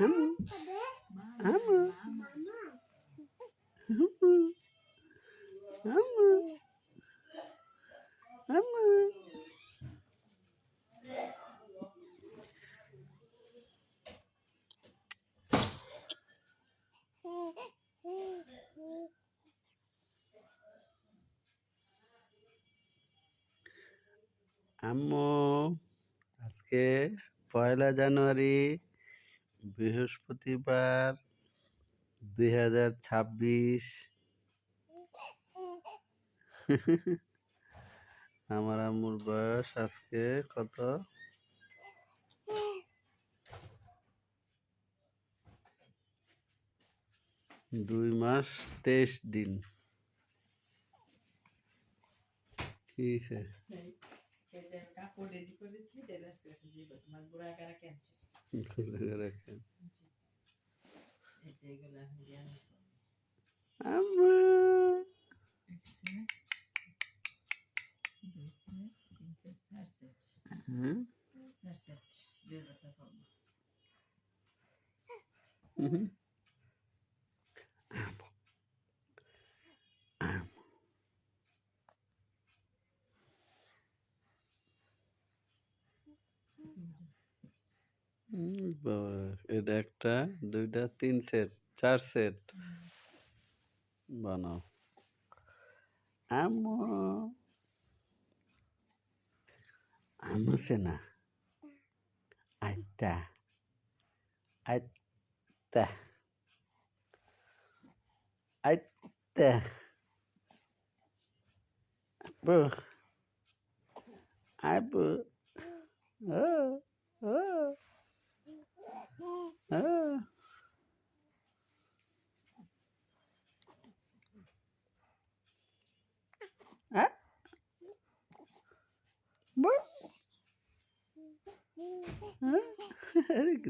Amu. Amu. Amu. Amu. আম্মু আজকে 1 জানুয়ারি বৃহস্পতিবার 2026। আমার আম্মুর বয়স আজকে কত? 2 মাস 23 দিন। কি হয়েছে? আম্মু বাবা, এটা একটা, দুইটা, 3 সেট, 4 সেট বানাও। আম্মু আম্মু সেনা আইতা আইতা আইতা আব্বু আব্বু ও ও ও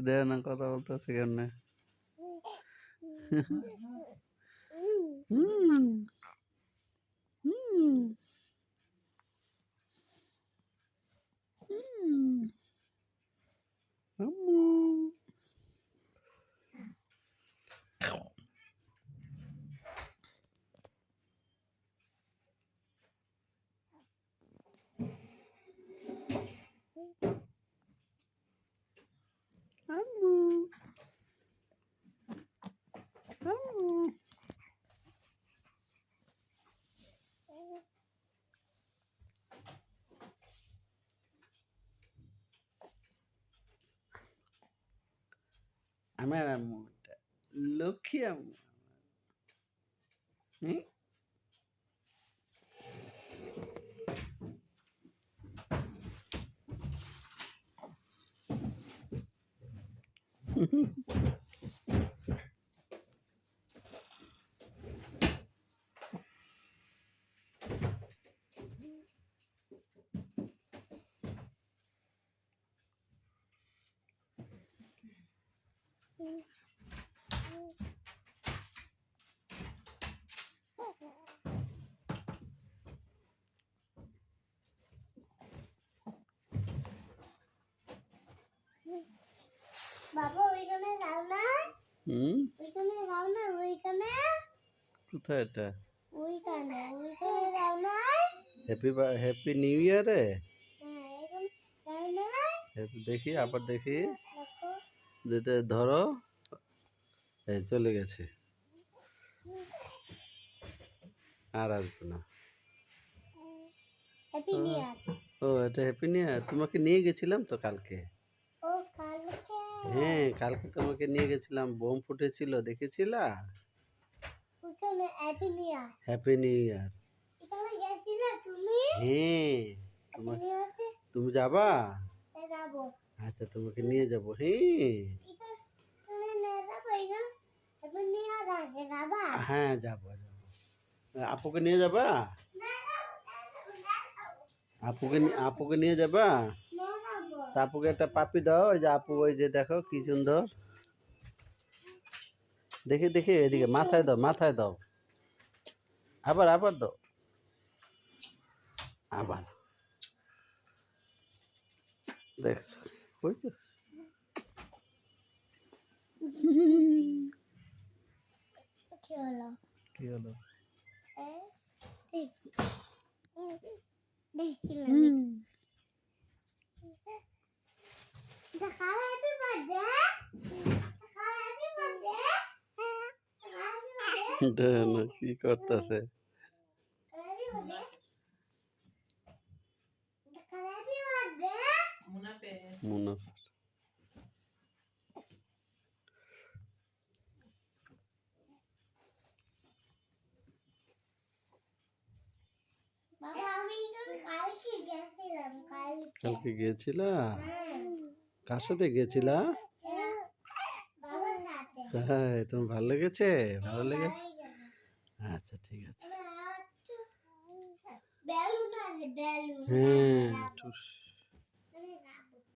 দেয় না, কথা বলতেছে কেমনে? আমার আম্মুটা লক্ষ্মী আম্মু। বাবা ওইখানে যাও না, ওইখানে যাও না, ওইখানে কোথায় এটা? ওইখানে যাও না। হ্যাপি নিউ ইয়ারে এখানে যাও না। দেখি, আবার দেখি, দেখো যেটা ধরো, এই চলে গেছে, আর আসবে না। Happy new year. ও, এটা হ্যাপি নিউ ইয়ার। তোমাকে নিয়ে গেছিলাম তো কালকে। ও কালকে? হ্যাঁ, কালকে তোমাকে নিয়ে গেছিলাম, বোম ফুটেছিল, দেখেছিলা? ওইখানে happy new year. Happy new year. এখানে গেছিলে তুমি? হ্যাঁ, তুমি যাবা? যাবো। আচ্ছা, তোমাকে নিয়ে যাবো। হ্যাঁ হ্যাঁ, যাবো যাবো। আপুকে নিয়ে যাবা? আপুকে নিয়ে যাবা? তা আপুকে একটা পাপি দাও। ওই যে আপু, ওই যে দেখো কি সুন্দর। দেখি দেখি, এদিকে মাথায় দাও, মাথায় দাও। আবার আবার দাও, আবার দেখছো ওই তো। কি হলো কি হলো? দেখি দেখিলাম দেখা হ্যাপি বার্থডে দেখা হ্যাপি বার্থডে না কি করতেছে? হ্যাপি বার্থডে দেখা হ্যাপি বার্থডে মুনাফা বাবা আমি তো কালকে গেছিলাম কালকে গিয়েছিলা? হ্যাঁ কার সাথে গিয়েছিলা? বাবার সাথে তাই তোমার ভালো লেগেছে? ভালো লেগেছে, আচ্ছা ঠিক আছে। বেলুন আছে বেলুন হ্যাঁ